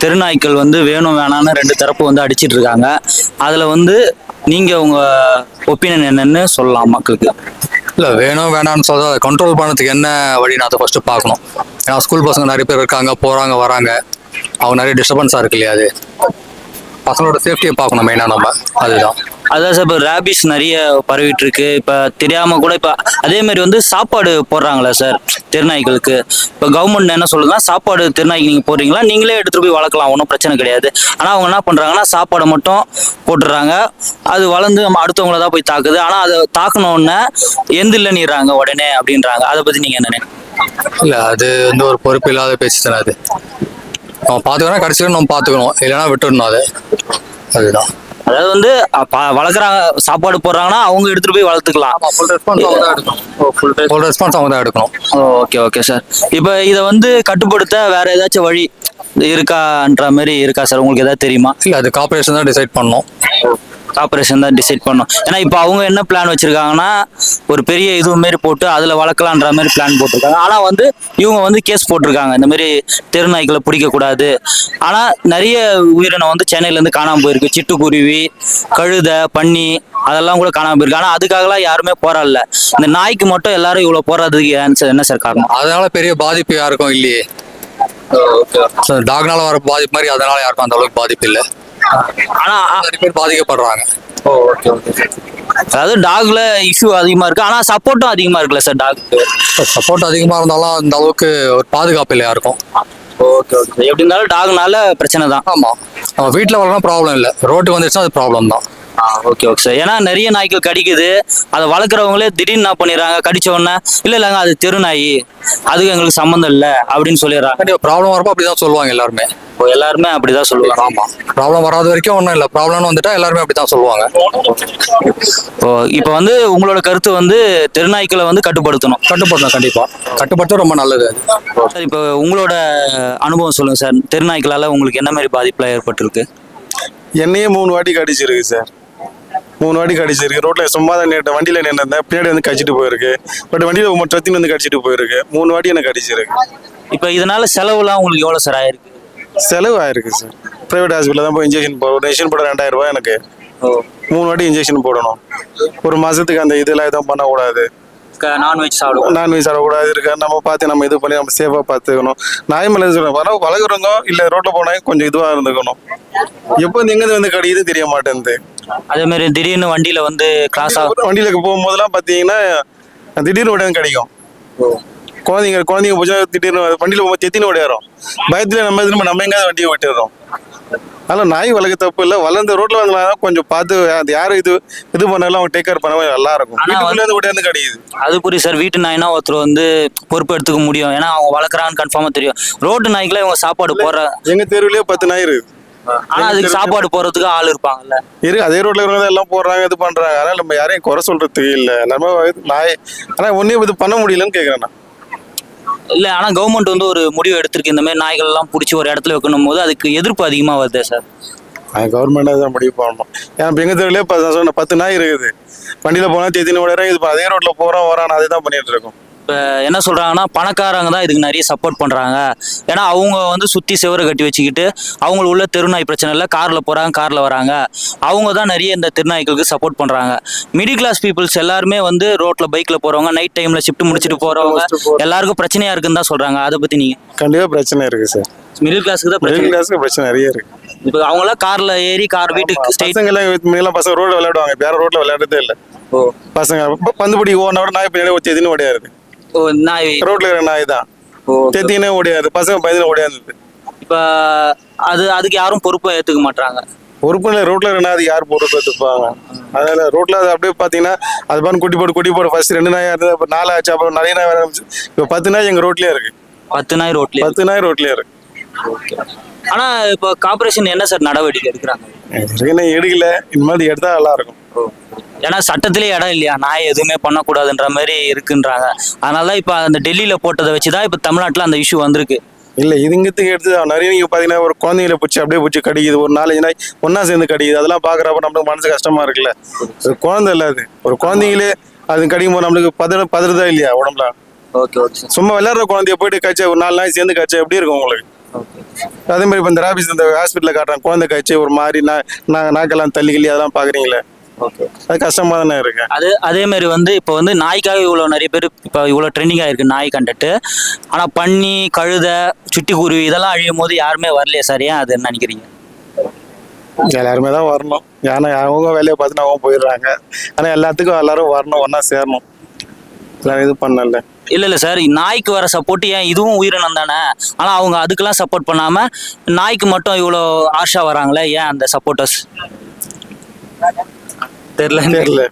தெருநாய்க்கள் வந்து வேணும் வேணான்னு ரெண்டு தரப்பு வந்து அடிச்சிட்டு இருக்காங்க. அதுல வந்து நீங்க உங்க ஒப்பீனியன் என்னன்னு சொல்லலாம் மக்களுக்கு. இல்லை வேணும் வேணாம்னு சொல்றது அதை கண்ட்ரோல் பண்ணுறதுக்கு என்ன வழின்னு அதை ஃபஸ்ட்டு பார்க்கணும். ஏன்னா ஸ்கூல் பசங்க நிறைய பேர் இருக்காங்க, போகிறாங்க வராங்க, அவங்க நிறைய டிஸ்டர்பன்ஸாக இருக்கு இல்லையா? அது பசங்களோட சேஃப்டியை பார்க்கணும் மெயினாக நம்ம. அதுதான் அதான் சார், இப்போ ரேபிஸ் நிறைய பரவிட்டு இருக்கு. இப்போ தெரியாம கூட இப்போ அதே மாதிரி வந்து சாப்பாடு போடுறாங்களா சார் தெருநாய்களுக்கு? இப்போ கவர்மெண்ட் என்ன சொல்லுதுன்னா, சாப்பாடு தெருநாய்க்கு நீங்கள் போடுறீங்களா, நீங்களே எடுத்துட்டு போய் வளர்க்கலாம், ஒன்றும் பிரச்சனை கிடையாது. ஆனால் அவங்க என்ன பண்ணுறாங்கன்னா, சாப்பாடை மட்டும் போட்டுடுறாங்க. அது வளர்ந்து நம்ம அடுத்தவங்கள தான் போய் தாக்குது. ஆனால் அதை தாக்கணுன்னே எந்தில்லன்னுறாங்க உடனே அப்படின்றாங்க. அதை பற்றி நீங்கள் என்ன நினைக்கிறீங்க? இல்லை, அது வந்து ஒரு பொறுப்பு இல்லாத பேச்சு தானே. அது நம்ம பார்த்துக்கணும், கடைசியில் நம்ம பார்த்துக்கணும், இல்லைன்னா விட்டுடணும் அது. அதுதான் அதாவது வந்து வளர்க்குறாங்க, சாப்பாடு போடுறாங்கன்னா அவங்க எடுத்துட்டு போய் வளர்த்துக்கலாம். ஃபுல் ரெஸ்பான்ஸ் அவங்க தான் எடுக்கணும். Okay okay sir. இப்போ இதை வந்து கட்டுப்படுத்த வேற ஏதாச்சும் வழி இருக்கான்ற மாதிரி இருக்கா சார்? உங்களுக்கு ஏதாவது தெரியுமா? இல்லை, அது கார்பரேஷன் தான் டிசைட் பண்ணணும். கார்பரேஷன் தான் டிசைட் பண்ணும். ஏன்னா இப்போ அவங்க என்ன பிளான் வச்சிருக்காங்கன்னா, ஒரு பெரிய இது மாரி போட்டு அதில் வளர்க்கலான்ற மாதிரி பிளான் போட்டிருக்காங்க. ஆனால் வந்து இவங்க வந்து கேஸ் போட்டிருக்காங்க, இந்த மாதிரி தெருநாய்க்களை பிடிக்கக்கூடாது. ஆனால் நிறைய உயிரினம் வந்து சென்னையிலேருந்து காணாமல் போயிருக்கு. சிட்டுக்குருவி, கழுதை, பன்னி அதெல்லாம் கூட காணாமல் போயிருக்கு. ஆனால் அதுக்காகலாம் யாருமே போராடல. இந்த நாய்க்கு மட்டும் எல்லாரும் இவ்வளோ போராடுறதுக்கு என்ன சார் காரணம்? அதனால பெரிய பாதிப்பு யாருக்கும் இல்லையே. டாக்னால வர பாதிப்பு மாதிரி அதனால யாருக்கும் அந்த அளவுக்கு பாதிப்பு இல்லை. ஆனா நிறைய பேர் பாதிக்கப்படுறாங்க. அதாவது டாக்ல இஷ்யூ அதிகமா இருக்கு, ஆனா சப்போர்ட்டும் அதிகமா இருக்குல்ல சார்? டாக்கு சப்போர்ட் அதிகமா இருந்தாலும் அந்த அளவுக்கு ஒரு பாதுகாப்பு இல்லை யாருக்கும். Okay okay. எப்படி இருந்தாலும் டாக்னால பிரச்சனை தான். ஆமா, நம்ம வீட்டில் வளர்னா ப்ராப்ளம் இல்லை, ரோட்டுக்கு வந்துச்சுன்னா அது ப்ராப்ளம் தான். Okay okay sir. ஏன்னா நிறைய நாய்கள் கடிக்குது. அதை வளர்க்குறவங்களே திடீர்னு என்ன பண்ணிடுறாங்க, கடிச்ச உடனே இல்லைங்க அது தெருநாய், அதுக்கு எங்களுக்கு சம்மந்தம் இல்லை அப்படின்னு சொல்லிடுறாங்க. ப்ராப்ளம் வரப்போ அப்படிதான் சொல்லுவாங்க எல்லாருமே. எல்லாருமே அப்படிதான் சொல்லுவாங்க. ஆமா, ப்ராப்ளம் வராத வரைக்கும் ஒன்றும் இல்லை, ப்ராப்ளம்னு வந்துட்டா எல்லாருமே அப்படிதான் சொல்லுவாங்க. இப்போ வந்து உங்களோட கருத்து வந்து தெருநாய்க்களை வந்து கட்டுப்படுத்தணும். கண்டிப்பா கட்டுப்படுத்த ரொம்ப நல்லது. சார், இப்போ உங்களோட அனுபவம் சொல்லுங்க சார். தெருநாய்க்களால உங்களுக்கு என்ன மாதிரி பாதிப்புலாம் ஏற்பட்டிருக்கு? என்னையே 3 வாட்டி கடிச்சிருக்கு சார். 3 வாட்டி கடிச்சிருக்கு. ரோட்ல சும்மா தான் வண்டியில நின்றுருந்தேன், பின்னாடி வந்து கடிச்சிட்டு போயிருக்கு. பட் வண்டியில ட்ரத்தின் வந்து கடிச்சிட்டு போயிருக்கு. 3 வாட்டி எனக்கு கடிச்சிருக்கு. இப்போ இதனால செலவுலாம் உங்களுக்கு எவ்வளோ சார் ஆயிருக்கு? செலவு ஆயிருக்கு சார். பிரைவேட் ஹாஸ்பிட்டல் தான் போய் இன்ஜெக்ஷன் இன்ஜெக்ஷன் போட 2000 ரூபாய் எனக்கு. 3 வாட்டி இன்ஜெக்ஷன் போடணும். ஒரு மாசத்துக்கு அந்த இதெல்லாம் எதுவும் பண்ணக்கூடாது. நான்வெஜ் சாப்பிடக்கூடாது இருக்கு. நம்ம பார்த்து நம்ம இது பண்ணி நம்ம சேஃபாக பார்த்துக்கணும். நாய் மேலே வளர்க்குறவங்க இல்லை ரோட்டில் போனால் கொஞ்சம் இதுவாக இருந்துக்கணும். எப்போ எங்கேருந்து வந்து கடிக்குது தெரிய மாட்டேங்குது. அதே மாதிரி திடீர்னு வண்டியில வந்து கிராஸ் வண்டியில போகும்போதெல்லாம் பார்த்தீங்கன்னா திடீர்னு உடனே கிடைக்கும். குழந்தைங்க போச்சா திடீர்னு வண்டியில் போகும்போது தெத்தின்னு ஓடியாரோம். பயத்தில் நம்ம எங்கேயாவது வண்டியை விட்டுடுறோம். அதனால் நாய் வளர்க்க தப்பு இல்லை. வளர்ந்து ரோட்டில் வந்தாலும் கொஞ்சம் பார்த்து அது யாரும் இது பண்ணாலும் அவங்க டேக் கேர் பண்ண நல்லா இருக்கும். வீட்டுக்குள்ளேருந்து ஓடியாந்து கிடையாது. அது புரியுது சார். வீட்டு நாய்னா ஒருத்தர் வந்து பொறுப்பு எடுத்துக்க முடியும், ஏன்னா அவங்க வளர்க்குறான்னு கன்ஃபார்மாக தெரியும். ரோட்டு நாய்க்குலாம் இவங்க சாப்பாடு போடுற எங்கள் தெருவிலேயே 10 நாய் இருக்கு. ஆனா அதுக்கு சாப்பாடு போறதுக்கு ஆள் இருப்பாங்கல்ல. அதே ரோட்ல இருக்கிறவங்க எல்லாம் போடுறாங்க, இது பண்றாங்க. அதனால நம்ம யாரையும் குறை சொல்றதுக்கு இல்லை. நம்ம நாய் ஆனா ஒன்னும் இது பண்ண முடியலன்னு கேட்கறேன். இல்ல, ஆனா கவர்மெண்ட் வந்து ஒரு முடிவு எடுத்திருக்கு, இந்த மாதிரி நாய்கள் எல்லாம் பிடிச்சி ஒரு இடத்துல வைக்கணும் போது அதுக்கு எதிர்ப்பு அதிகமா வருது சார். கவர்மெண்ட் தான் முடிவு பண்ணணும். ஏன்னா எங்க தெருவிலே 10 நாய் இருக்குது. வண்டியில போனா தேத்தின விட இது அதே ரோட்ல போறோம் வரான், அதே தான் பண்ணிட்டு இருக்கோம். இப்போ என்ன சொல்றாங்கன்னா, பணக்காரங்க தான் இதுக்கு நிறைய சப்போர்ட் பண்றாங்க. ஏன்னா அவங்க வந்து சுத்தி செவரை கட்டி வச்சுக்கிட்டு அவங்களுக்கு உள்ள தெருநாய் பிரச்சனை இல்லை, கார்ல போறாங்க கார்ல வராங்க, அவங்க தான் நிறைய இந்த தெருநாய்களுக்கு சப்போர்ட் பண்றாங்க. மிடில் கிளாஸ் பீப்புள்ஸ் எல்லாருமே வந்து ரோட்ல பைக்ல போறவங்க, நைட் டைம்ல ஷிஃப்ட் முடிச்சுட்டு போறவங்க எல்லாருக்கும் பிரச்சனையா இருக்குன்னு தான் சொல்றாங்க. அதை பத்தி நீங்க? கண்டிப்பா பிரச்சனை இருக்கு சார். மிடில் கிளாஸுக்கு தான் பிரச்சனை நிறைய இருக்கு. இப்போ அவங்களாம் கார்ல ஏறி கார் வீட்டுக்கு பசங்க ரோட்ல விளையாடுவாங்க, வேற ரோட்ல விளையாடுறதே இல்லை. பசங்க பந்துபடி ஓடினோட நாய் பின்னாடி ஒரு தேதினு ஓடியாரு. நாய் ரோட்ல இருக்கிற நாய் தான் தேத்தினே ஓடியாது. பசங்க பயந்து ஓடியாது. இப்ப அதுக்கு யாரும் பொறுப்பை ஏத்துக்க மாட்டாங்க. பொறுப்பு ரோட்ல இருக்கிற அது யார் பொறுப்பு ஏத்துப்பாங்க? அதனால ரோட்ல அது அப்படியே பாத்தீங்கன்னா அது பாரு குட்டி போட்டு ஃபர்ஸ்ட் 2 நாயா இருந்தது, அப்புறம் 4 ஆச்சு, அப்புறம் நிறைய நாய் வர ஆரம்பிச்சு. இப்போ 10 நாய் எங்க ரோட்லயே இருக்கு. 10 நாய் ரோட்லயே இருக்கு. ஆனா இப்போ கார்பரேஷன் என்ன சார் நடவடிக்கை எடுக்கிறாங்க? எடுக்கல, இனிமேல் எடுத்தா நல்லா இருக்கும். ஏன்னா சட்டத்திலே இடம் இல்லையா, நாய் எதுவுமே பண்ணக்கூடாதுன்ற மாதிரி இருக்குன்றாங்க. அதனால இப்ப அந்த டெல்லியில போட்டதை வச்சுதான் இப்ப தமிழ்நாட்டுல அந்த இஷ்யூ வந்திருக்கு. இல்ல இதுங்கிறதுக்கு எடுத்து நிறைய நீங்க பாத்தீங்கன்னா ஒரு குழந்தைகளை பிடிச்சி கடிக்குது, ஒரு 4-5 நாய் ஒன்னா சேர்ந்து கடிக்குது. அதெல்லாம் பாக்குறப்ப நம்மளுக்கு மனசு கஷ்டமா இருக்குல்ல. குழந்தை இல்ல, அது ஒரு குழந்தைங்களே அது கடிக்கும் போது நம்மளுக்கு பதறதா இல்லையா உடம்புல? சும்மா விளையாடுற குழந்தைய போயிட்டு கடிச்சா ஒரு 4 நாய் சேர்ந்து கடிச்சா எப்படி இருக்கும் உங்களுக்கு? அதே மாதிரி இப்போ இந்த ராபிஸ் இந்த ஹாஸ்பிட்டலில் காட்டுறாங்க குழந்தை காய்ச்சி ஒரு மாதிரி நாக்கெல்லாம் தள்ளி அதெல்லாம் பார்க்குறீங்களே, அது கஷ்டமாக தானே இருக்கு. அதே மாதிரி வந்து இப்போ வந்து நாய்க்காக இவ்வளோ நிறைய பேர் இப்போ இவ்வளோ ட்ரெண்டிங் ஆயிருக்கு நாய் கண்டட்டு. ஆனால் பன்னி, கழுதை, சிட்டுக்குருவி இதெல்லாம் அழியும் போது யாருமே வரலையே சார், ஏன் அது என்ன நினைக்கிறீங்க? எல்லாருமே தான் வரணும். ஏன்னா அவங்க வேலையை பார்த்துட்டு அவங்க போயிடுறாங்க. ஆனால் எல்லாத்துக்கும் எல்லாரும் வரணும், ஒன்றா சேரணும். எல்லாரும் இது பண்ணல. இல்லை சார், நாய்க்கு வர சப்போர்ட் ஏன் இதுவும் உயிரினம் தானே, ஆனால் அவங்க அதுக்கெல்லாம் சப்போர்ட் பண்ணாமல் நாய்க்கு மட்டும் இவ்வளோ ஆஷா வராங்களே, ஏன் அந்த சப்போர்ட்டர்ஸ் தெரியல.